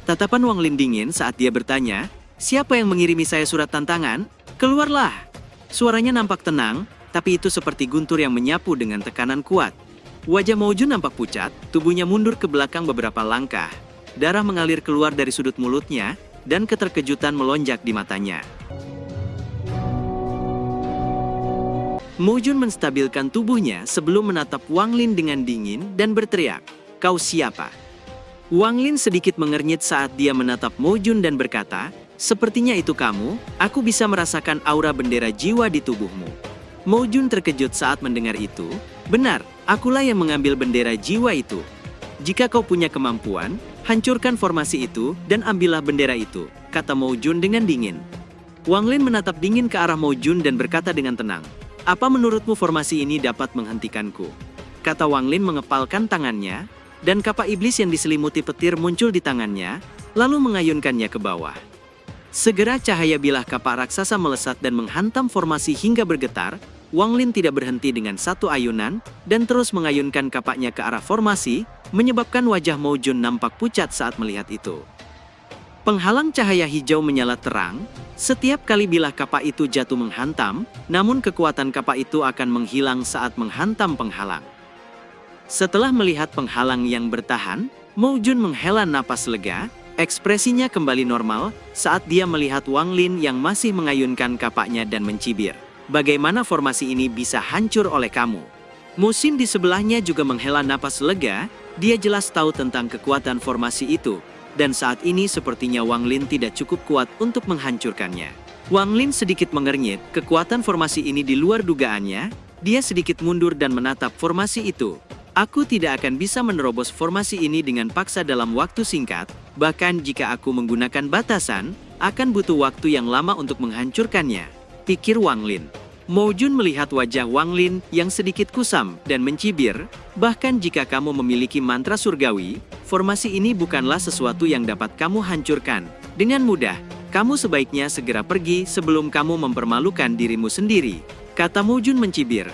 Tatapan Wang Lin dingin saat dia bertanya, "Siapa yang mengirimi saya surat tantangan? Keluarlah!" Suaranya nampak tenang, tapi itu seperti guntur yang menyapu dengan tekanan kuat. Wajah Mo Jun nampak pucat, tubuhnya mundur ke belakang beberapa langkah. Darah mengalir keluar dari sudut mulutnya, dan keterkejutan melonjak di matanya. Mo Jun menstabilkan tubuhnya sebelum menatap Wang Lin dengan dingin dan berteriak, "Kau siapa?" Wang Lin sedikit mengernyit saat dia menatap Mo Jun dan berkata, "Sepertinya itu kamu, aku bisa merasakan aura bendera jiwa di tubuhmu." Mo Jun terkejut saat mendengar itu. "Benar, akulah yang mengambil bendera jiwa itu. Jika kau punya kemampuan, hancurkan formasi itu dan ambillah bendera itu," kata Mo Jun dengan dingin. Wang Lin menatap dingin ke arah Mo Jun dan berkata dengan tenang, "Apa menurutmu formasi ini dapat menghentikanku?" Kata Wang Lin mengepalkan tangannya, dan kapak iblis yang diselimuti petir muncul di tangannya, lalu mengayunkannya ke bawah. Segera cahaya bilah kapak raksasa melesat dan menghantam formasi hingga bergetar. Wang Lin tidak berhenti dengan satu ayunan, dan terus mengayunkan kapaknya ke arah formasi, menyebabkan wajah Mo Jun nampak pucat saat melihat itu. Penghalang cahaya hijau menyala terang, setiap kali bilah kapak itu jatuh menghantam, namun kekuatan kapak itu akan menghilang saat menghantam penghalang. Setelah melihat penghalang yang bertahan, Mo Jun menghela napas lega, ekspresinya kembali normal saat dia melihat Wang Lin yang masih mengayunkan kapaknya dan mencibir. "Bagaimana formasi ini bisa hancur oleh kamu?" Musim di sebelahnya juga menghela napas lega, dia jelas tahu tentang kekuatan formasi itu, dan saat ini sepertinya Wang Lin tidak cukup kuat untuk menghancurkannya. Wang Lin sedikit mengernyit, kekuatan formasi ini di luar dugaannya, dia sedikit mundur dan menatap formasi itu. "Aku tidak akan bisa menerobos formasi ini dengan paksa dalam waktu singkat, bahkan jika aku menggunakan batasan, akan butuh waktu yang lama untuk menghancurkannya," pikir Wang Lin. Mo Jun melihat wajah Wang Lin yang sedikit kusam dan mencibir, "Bahkan jika kamu memiliki mantra surgawi, formasi ini bukanlah sesuatu yang dapat kamu hancurkan dengan mudah. Kamu sebaiknya segera pergi sebelum kamu mempermalukan dirimu sendiri," kata Mo Jun mencibir.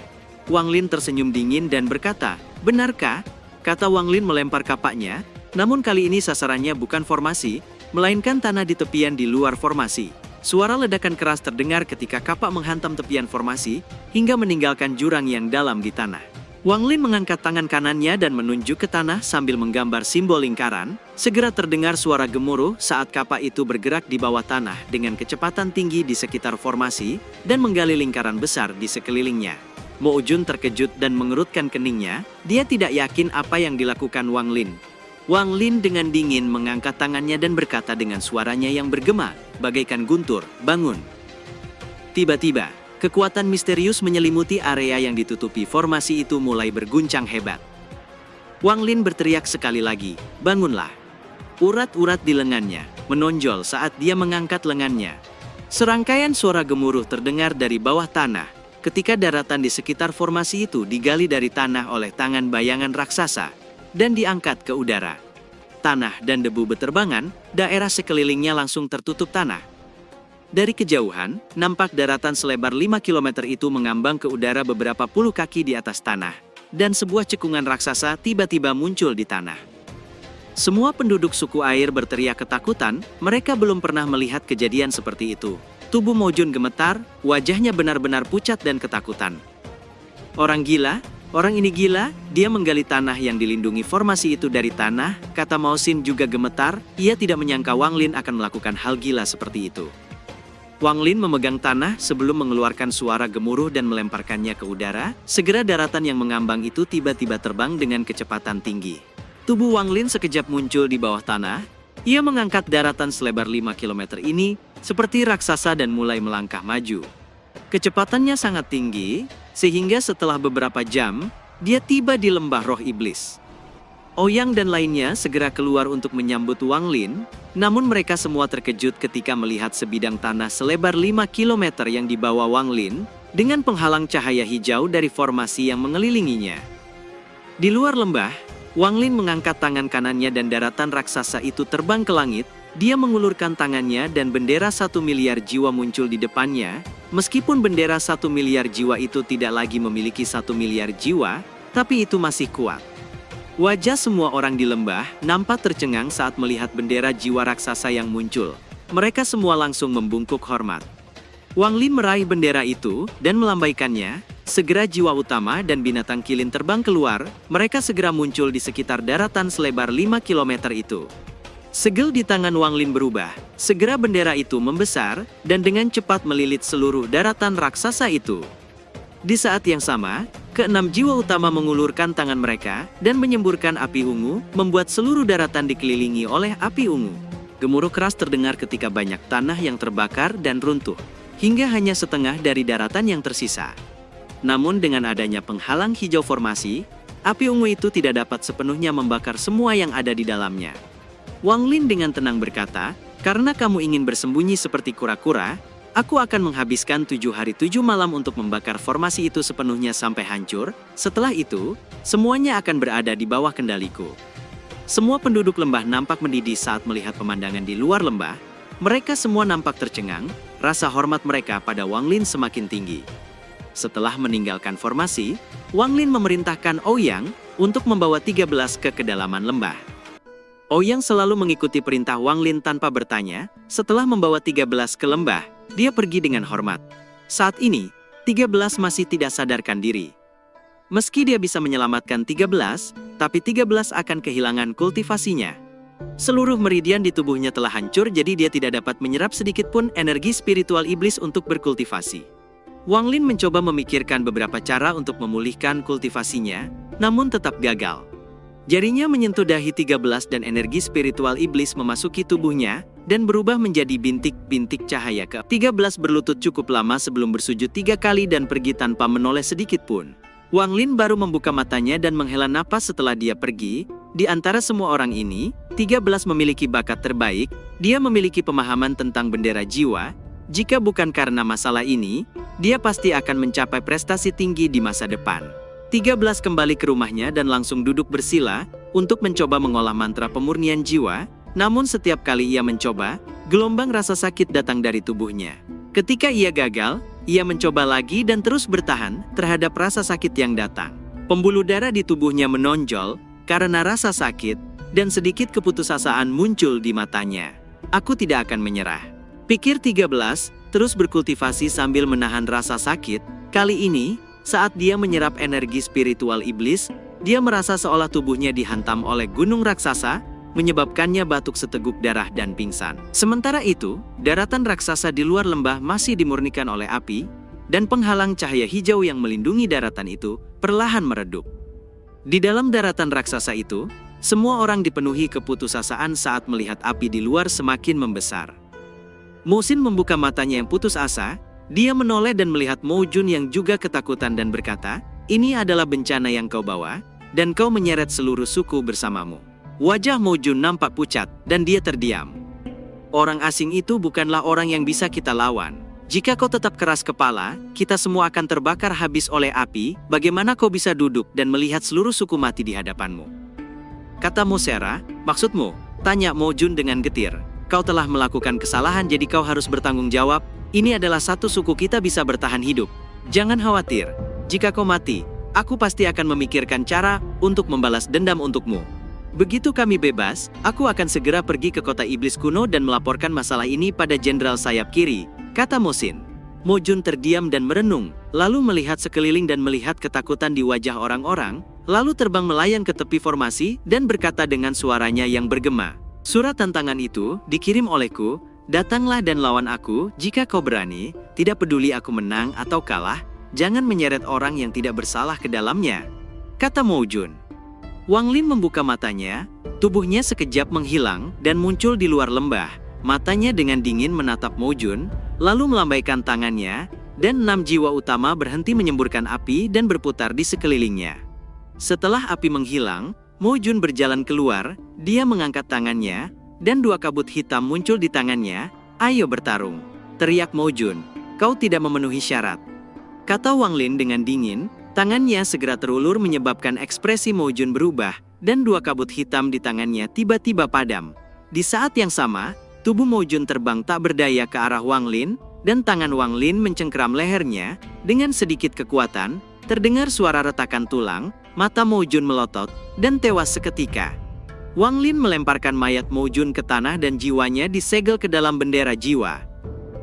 Wang Lin tersenyum dingin dan berkata, "Benarkah?" kata Wang Lin melempar kapaknya, namun kali ini sasarannya bukan formasi, melainkan tanah di tepian di luar formasi. Suara ledakan keras terdengar ketika kapak menghantam tepian formasi, hingga meninggalkan jurang yang dalam di tanah. Wang Lin mengangkat tangan kanannya dan menunjuk ke tanah sambil menggambar simbol lingkaran. Segera terdengar suara gemuruh saat kapak itu bergerak di bawah tanah dengan kecepatan tinggi di sekitar formasi, dan menggali lingkaran besar di sekelilingnya. Mo Jun terkejut dan mengerutkan keningnya, dia tidak yakin apa yang dilakukan Wang Lin. Wang Lin dengan dingin mengangkat tangannya dan berkata dengan suaranya yang bergema, bagaikan guntur, "Bangun." Tiba-tiba, kekuatan misterius menyelimuti area yang ditutupi formasi itu mulai berguncang hebat. Wang Lin berteriak sekali lagi, "Bangunlah." Urat-urat di lengannya menonjol saat dia mengangkat lengannya. Serangkaian suara gemuruh terdengar dari bawah tanah, ketika daratan di sekitar formasi itu digali dari tanah oleh tangan bayangan raksasa, dan diangkat ke udara. Tanah dan debu beterbangan, daerah sekelilingnya langsung tertutup tanah. Dari kejauhan, nampak daratan selebar 5 km itu mengambang ke udara beberapa puluh kaki di atas tanah, dan sebuah cekungan raksasa tiba-tiba muncul di tanah. Semua penduduk suku air berteriak ketakutan, mereka belum pernah melihat kejadian seperti itu. Tubuh Mo Jun gemetar, wajahnya benar-benar pucat dan ketakutan. "Orang gila? Orang ini gila?" Dia menggali tanah yang dilindungi formasi itu dari tanah, kata Mao Xin juga gemetar, ia tidak menyangka Wang Lin akan melakukan hal gila seperti itu. Wang Lin memegang tanah sebelum mengeluarkan suara gemuruh dan melemparkannya ke udara, segera daratan yang mengambang itu tiba-tiba terbang dengan kecepatan tinggi. Tubuh Wang Lin sekejap muncul di bawah tanah, ia mengangkat daratan selebar 5 km ini, seperti raksasa dan mulai melangkah maju. Kecepatannya sangat tinggi, sehingga setelah beberapa jam, dia tiba di lembah roh iblis. Ouyang dan lainnya segera keluar untuk menyambut Wang Lin, namun mereka semua terkejut ketika melihat sebidang tanah selebar 5 km yang dibawa Wang Lin, dengan penghalang cahaya hijau dari formasi yang mengelilinginya. Di luar lembah, Wang Lin mengangkat tangan kanannya dan daratan raksasa itu terbang ke langit, dia mengulurkan tangannya dan bendera 1 miliar jiwa muncul di depannya. Meskipun bendera 1 miliar jiwa itu tidak lagi memiliki 1 miliar jiwa, tapi itu masih kuat. Wajah semua orang di lembah nampak tercengang saat melihat bendera jiwa raksasa yang muncul. Mereka semua langsung membungkuk hormat. Wang Lin meraih bendera itu dan melambaikannya. Segera jiwa utama dan binatang kilin terbang keluar. Mereka segera muncul di sekitar daratan selebar 5 km itu. Segel di tangan Wang Lin berubah. Segera bendera itu membesar dan dengan cepat melilit seluruh daratan raksasa itu. Di saat yang sama, keenam jiwa utama mengulurkan tangan mereka dan menyemburkan api ungu, membuat seluruh daratan dikelilingi oleh api ungu. Gemuruh keras terdengar ketika banyak tanah yang terbakar dan runtuh, hingga hanya setengah dari daratan yang tersisa. Namun dengan adanya penghalang hijau formasi, api ungu itu tidak dapat sepenuhnya membakar semua yang ada di dalamnya. Wang Lin dengan tenang berkata, "Karena kamu ingin bersembunyi seperti kura-kura, aku akan menghabiskan 7 hari 7 malam untuk membakar formasi itu sepenuhnya sampai hancur. Setelah itu, semuanya akan berada di bawah kendaliku." Semua penduduk lembah nampak mendidih saat melihat pemandangan di luar lembah. Mereka semua nampak tercengang, rasa hormat mereka pada Wang Lin semakin tinggi. Setelah meninggalkan formasi, Wang Lin memerintahkan Ouyang untuk membawa 13 ke kedalaman lembah. Ouyang selalu mengikuti perintah Wang Lin tanpa bertanya. Setelah membawa 13 ke lembah, dia pergi dengan hormat. Saat ini, 13 masih tidak sadarkan diri. Meski dia bisa menyelamatkan 13, tapi 13 akan kehilangan kultivasinya. Seluruh meridian di tubuhnya telah hancur, jadi dia tidak dapat menyerap sedikit pun energi spiritual iblis untuk berkultivasi. Wang Lin mencoba memikirkan beberapa cara untuk memulihkan kultivasinya, namun tetap gagal. Jarinya menyentuh dahi 13 dan energi spiritual iblis memasuki tubuhnya dan berubah menjadi bintik-bintik cahaya ke 13 berlutut cukup lama sebelum bersujud 3 kali dan pergi tanpa menoleh sedikit pun. Wang Lin baru membuka matanya dan menghela napas setelah dia pergi. Di antara semua orang ini, 13 memiliki bakat terbaik. Dia memiliki pemahaman tentang bendera jiwa. Jika bukan karena masalah ini, dia pasti akan mencapai prestasi tinggi di masa depan. 13 kembali ke rumahnya dan langsung duduk bersila untuk mencoba mengolah mantra pemurnian jiwa. Namun setiap kali ia mencoba, gelombang rasa sakit datang dari tubuhnya. Ketika ia gagal, ia mencoba lagi dan terus bertahan terhadap rasa sakit yang datang. Pembuluh darah di tubuhnya menonjol karena rasa sakit dan sedikit keputusasaan muncul di matanya. Aku tidak akan menyerah, pikir 13, terus berkultivasi sambil menahan rasa sakit. Kali ini, saat dia menyerap energi spiritual iblis, dia merasa seolah tubuhnya dihantam oleh gunung raksasa, menyebabkannya batuk seteguk darah dan pingsan. Sementara itu, daratan raksasa di luar lembah masih dimurnikan oleh api, dan penghalang cahaya hijau yang melindungi daratan itu perlahan meredup. Di dalam daratan raksasa itu, semua orang dipenuhi keputusasaan saat melihat api di luar semakin membesar. Mo Xin membuka matanya yang putus asa. Dia menoleh dan melihat Mo Jun yang juga ketakutan dan berkata, "Ini adalah bencana yang kau bawa, dan kau menyeret seluruh suku bersamamu." Wajah Mo Jun nampak pucat, dan dia terdiam. "Orang asing itu bukanlah orang yang bisa kita lawan. Jika kau tetap keras kepala, kita semua akan terbakar habis oleh api. Bagaimana kau bisa duduk dan melihat seluruh suku mati di hadapanmu?" Kata Mo Sera, "Maksudmu?" Tanya Mo Jun dengan getir. "Kau telah melakukan kesalahan, jadi kau harus bertanggung jawab. Ini adalah satu suku kita bisa bertahan hidup. Jangan khawatir, jika kau mati, aku pasti akan memikirkan cara untuk membalas dendam untukmu. Begitu kami bebas, aku akan segera pergi ke kota iblis kuno dan melaporkan masalah ini pada Jenderal Sayap Kiri," kata Mo Xin. Mo Jun terdiam dan merenung, lalu melihat sekeliling dan melihat ketakutan di wajah orang-orang, lalu terbang melayang ke tepi formasi dan berkata dengan suaranya yang bergema, "Surat tantangan itu dikirim olehku. Datanglah dan lawan aku jika kau berani, tidak peduli aku menang atau kalah, jangan menyeret orang yang tidak bersalah ke dalamnya," kata Mo Jun. Wang Lin membuka matanya, tubuhnya sekejap menghilang dan muncul di luar lembah. Matanya dengan dingin menatap Mo Jun, lalu melambaikan tangannya, dan 6 jiwa utama berhenti menyemburkan api dan berputar di sekelilingnya. Setelah api menghilang, Mo Jun berjalan keluar, dia mengangkat tangannya, dan 2 kabut hitam muncul di tangannya. "Ayo bertarung," teriak Mo Jun. "Kau tidak memenuhi syarat," kata Wang Lin dengan dingin. Tangannya segera terulur menyebabkan ekspresi Mo Jun berubah, dan 2 kabut hitam di tangannya tiba-tiba padam. Di saat yang sama, tubuh Mo Jun terbang tak berdaya ke arah Wang Lin, dan tangan Wang Lin mencengkeram lehernya. Dengan sedikit kekuatan, terdengar suara retakan tulang, mata Mo Jun melotot, dan tewas seketika. Wang Lin melemparkan mayat Mo Jun ke tanah dan jiwanya disegel ke dalam bendera jiwa.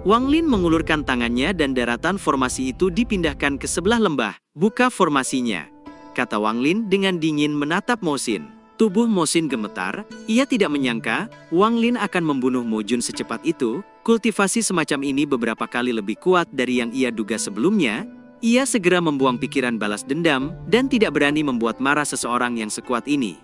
Wang Lin mengulurkan tangannya dan daratan formasi itu dipindahkan ke sebelah lembah. "Buka formasinya," kata Wang Lin dengan dingin menatap Mo Xin. Tubuh Mo Xin gemetar, ia tidak menyangka Wang Lin akan membunuh Mo Jun secepat itu. Kultivasi semacam ini beberapa kali lebih kuat dari yang ia duga sebelumnya. Ia segera membuang pikiran balas dendam dan tidak berani membuat marah seseorang yang sekuat ini.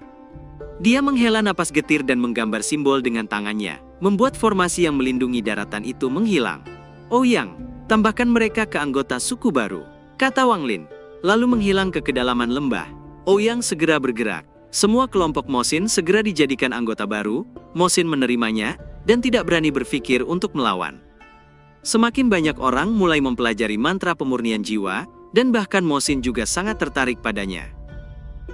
Dia menghela napas getir dan menggambar simbol dengan tangannya, membuat formasi yang melindungi daratan itu menghilang. "Ouyang, tambahkan mereka ke anggota suku baru," kata Wang Lin, lalu menghilang ke kedalaman lembah. Ouyang segera bergerak. Semua kelompok Mo Xin segera dijadikan anggota baru. Mo Xin menerimanya dan tidak berani berpikir untuk melawan. Semakin banyak orang mulai mempelajari mantra pemurnian jiwa, dan bahkan Mo Xin juga sangat tertarik padanya.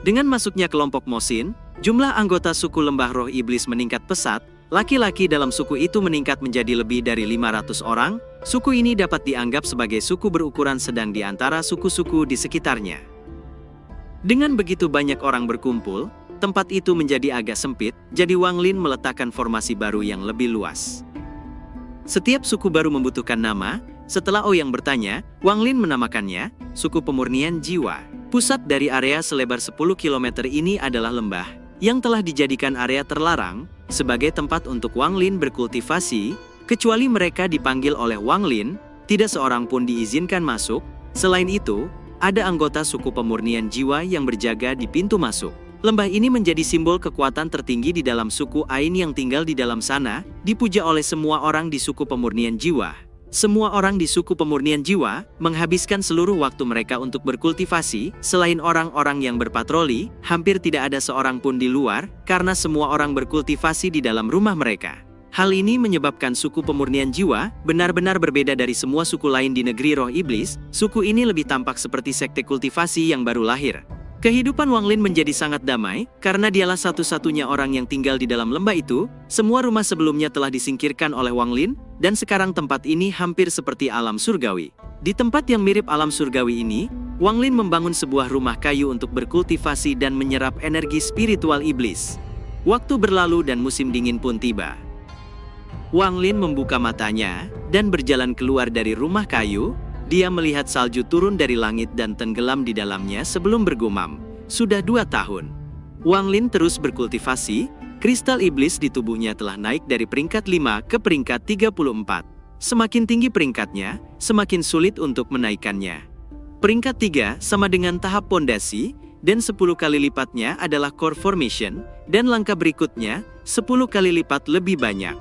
Dengan masuknya kelompok Mo Xin, jumlah anggota suku Lembah Roh Iblis meningkat pesat. Laki-laki dalam suku itu meningkat menjadi lebih dari 500 orang. Suku ini dapat dianggap sebagai suku berukuran sedang di antara suku-suku di sekitarnya. Dengan begitu banyak orang berkumpul, tempat itu menjadi agak sempit, jadi Wang Lin meletakkan formasi baru yang lebih luas. Setiap suku baru membutuhkan nama. Setelah Ouyang bertanya, Wang Lin menamakannya Suku Pemurnian Jiwa. Pusat dari area selebar 10 km ini adalah lembah, yang telah dijadikan area terlarang, sebagai tempat untuk Wang Lin berkultivasi. Kecuali mereka dipanggil oleh Wang Lin, tidak seorang pun diizinkan masuk. Selain itu, ada anggota suku pemurnian jiwa yang berjaga di pintu masuk. Lembah ini menjadi simbol kekuatan tertinggi di dalam suku Ain yang tinggal di dalam sana, dipuja oleh semua orang di suku pemurnian jiwa. Semua orang di suku pemurnian jiwa menghabiskan seluruh waktu mereka untuk berkultivasi. Selain orang-orang yang berpatroli, hampir tidak ada seorang pun di luar, karena semua orang berkultivasi di dalam rumah mereka. Hal ini menyebabkan suku pemurnian jiwa benar-benar berbeda dari semua suku lain di negeri roh iblis. Suku ini lebih tampak seperti sekte kultivasi yang baru lahir. Kehidupan Wang Lin menjadi sangat damai, karena dialah satu-satunya orang yang tinggal di dalam lembah itu. Semua rumah sebelumnya telah disingkirkan oleh Wang Lin, dan sekarang tempat ini hampir seperti alam surgawi. Di tempat yang mirip alam surgawi ini, Wang Lin membangun sebuah rumah kayu untuk berkultivasi dan menyerap energi spiritual iblis. Waktu berlalu dan musim dingin pun tiba. Wang Lin membuka matanya dan berjalan keluar dari rumah kayu. Dia melihat salju turun dari langit dan tenggelam di dalamnya sebelum bergumam. Sudah 2 tahun. Wang Lin terus berkultivasi. Kristal iblis di tubuhnya telah naik dari peringkat 5 ke peringkat 34. Semakin tinggi peringkatnya, semakin sulit untuk menaikkannya. Peringkat 3 sama dengan tahap pondasi, dan 10 kali lipatnya adalah core formation, dan langkah berikutnya 10 kali lipat lebih banyak.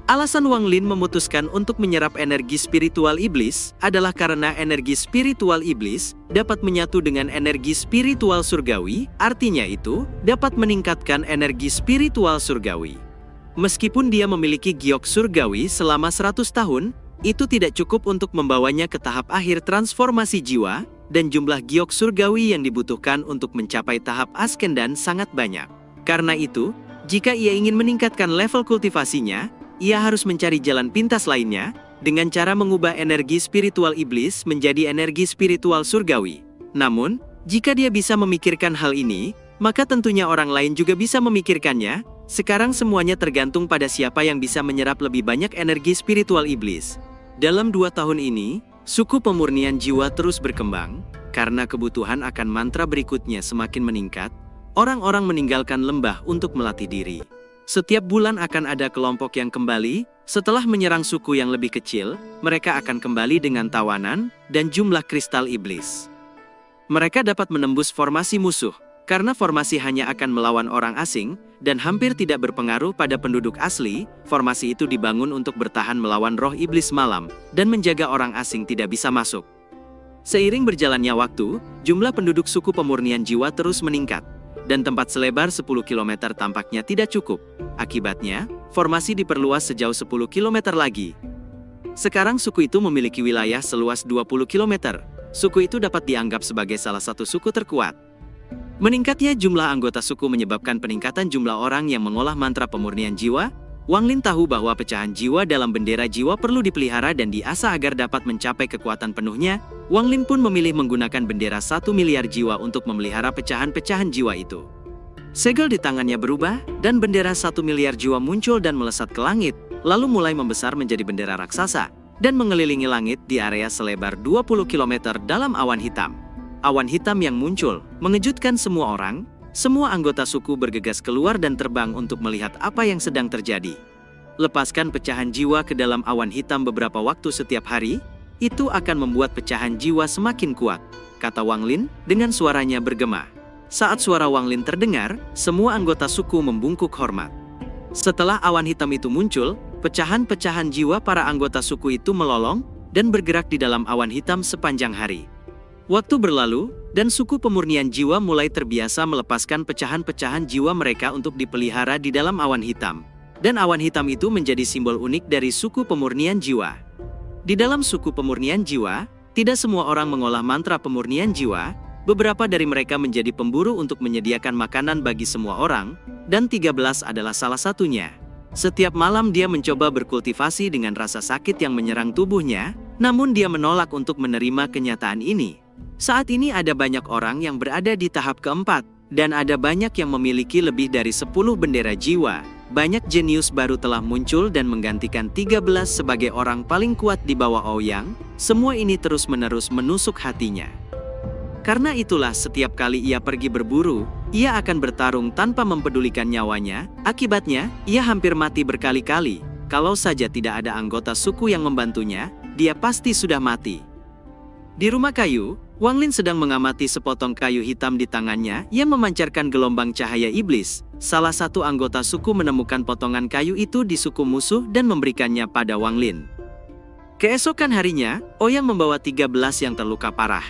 Alasan Wang Lin memutuskan untuk menyerap energi spiritual iblis adalah karena energi spiritual iblis dapat menyatu dengan energi spiritual surgawi, artinya itu dapat meningkatkan energi spiritual surgawi. Meskipun dia memiliki giok surgawi selama 100 tahun, itu tidak cukup untuk membawanya ke tahap akhir transformasi jiwa, dan jumlah giok surgawi yang dibutuhkan untuk mencapai tahap ascendan sangat banyak. Karena itu, jika ia ingin meningkatkan level kultivasinya, ia harus mencari jalan pintas lainnya, dengan cara mengubah energi spiritual iblis menjadi energi spiritual surgawi. Namun, jika dia bisa memikirkan hal ini, maka tentunya orang lain juga bisa memikirkannya. Sekarang semuanya tergantung pada siapa yang bisa menyerap lebih banyak energi spiritual iblis. Dalam 2 tahun ini, suku pemurnian jiwa terus berkembang. Karena kebutuhan akan mantra berikutnya semakin meningkat, orang-orang meninggalkan lembah untuk melatih diri. Setiap bulan akan ada kelompok yang kembali. Setelah menyerang suku yang lebih kecil, mereka akan kembali dengan tawanan dan jumlah kristal iblis. Mereka dapat menembus formasi musuh, karena formasi hanya akan melawan orang asing, dan hampir tidak berpengaruh pada penduduk asli. Formasi itu dibangun untuk bertahan melawan roh iblis malam, dan menjaga orang asing tidak bisa masuk. Seiring berjalannya waktu, jumlah penduduk suku pemurnian jiwa terus meningkat, dan tempat selebar 10 km tampaknya tidak cukup. Akibatnya, formasi diperluas sejauh 10 km lagi. Sekarang suku itu memiliki wilayah seluas 20 km. Suku itu dapat dianggap sebagai salah satu suku terkuat. Meningkatnya jumlah anggota suku menyebabkan peningkatan jumlah orang yang mengolah mantra pemurnian jiwa. Wang Lin tahu bahwa pecahan jiwa dalam bendera jiwa perlu dipelihara dan diasah agar dapat mencapai kekuatan penuhnya. Wang Lin pun memilih menggunakan bendera 1 miliar jiwa untuk memelihara pecahan-pecahan jiwa itu. Segel di tangannya berubah, dan bendera 1 miliar jiwa muncul dan melesat ke langit, lalu mulai membesar menjadi bendera raksasa, dan mengelilingi langit di area selebar 20 km dalam awan hitam. Awan hitam yang muncul, mengejutkan semua orang. Semua anggota suku bergegas keluar dan terbang untuk melihat apa yang sedang terjadi. Lepaskan pecahan jiwa ke dalam awan hitam beberapa waktu setiap hari, itu akan membuat pecahan jiwa semakin kuat, kata Wang Lin dengan suaranya bergema. Saat suara Wang Lin terdengar, semua anggota suku membungkuk hormat. Setelah awan hitam itu muncul, pecahan-pecahan jiwa para anggota suku itu melolong dan bergerak di dalam awan hitam sepanjang hari. Waktu berlalu, dan suku pemurnian jiwa mulai terbiasa melepaskan pecahan-pecahan jiwa mereka untuk dipelihara di dalam awan hitam. Dan awan hitam itu menjadi simbol unik dari suku pemurnian jiwa. Di dalam suku pemurnian jiwa, tidak semua orang mengolah mantra pemurnian jiwa. Beberapa dari mereka menjadi pemburu untuk menyediakan makanan bagi semua orang, dan 13 adalah salah satunya. Setiap malam dia mencoba berkultivasi dengan rasa sakit yang menyerang tubuhnya, namun dia menolak untuk menerima kenyataan ini. Saat ini ada banyak orang yang berada di tahap keempat, dan ada banyak yang memiliki lebih dari 10 bendera jiwa. Banyak jenius baru telah muncul dan menggantikan 13 sebagai orang paling kuat di bawah Ouyang. Semua ini terus-menerus menusuk hatinya. Karena itulah setiap kali ia pergi berburu, ia akan bertarung tanpa mempedulikan nyawanya. Akibatnya, ia hampir mati berkali-kali. Kalau saja tidak ada anggota suku yang membantunya, dia pasti sudah mati. Di rumah kayu, Wang Lin sedang mengamati sepotong kayu hitam di tangannya yang memancarkan gelombang cahaya iblis. Salah satu anggota suku menemukan potongan kayu itu di suku musuh dan memberikannya pada Wang Lin. Keesokan harinya, Ouyang membawa 13 yang terluka parah.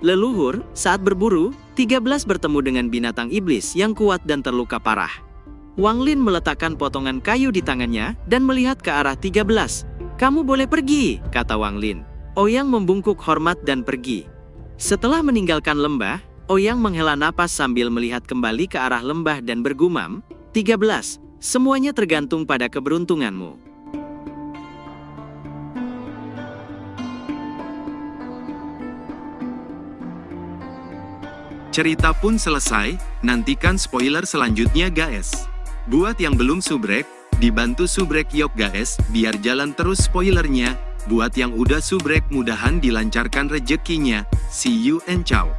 Leluhur, saat berburu, 13 bertemu dengan binatang iblis yang kuat dan terluka parah. Wang Lin meletakkan potongan kayu di tangannya dan melihat ke arah 13. "Kamu boleh pergi," kata Wang Lin. Ouyang membungkuk hormat dan pergi. Setelah meninggalkan lembah, Ouyang menghela napas sambil melihat kembali ke arah lembah dan bergumam, 13, semuanya tergantung pada keberuntunganmu. Cerita pun selesai, nantikan spoiler selanjutnya guys. Buat yang belum subrek, dibantu subrek yok guys, biar jalan terus spoilernya. Buat yang udah subrek mudahan dilancarkan rezekinya. See you and ciao.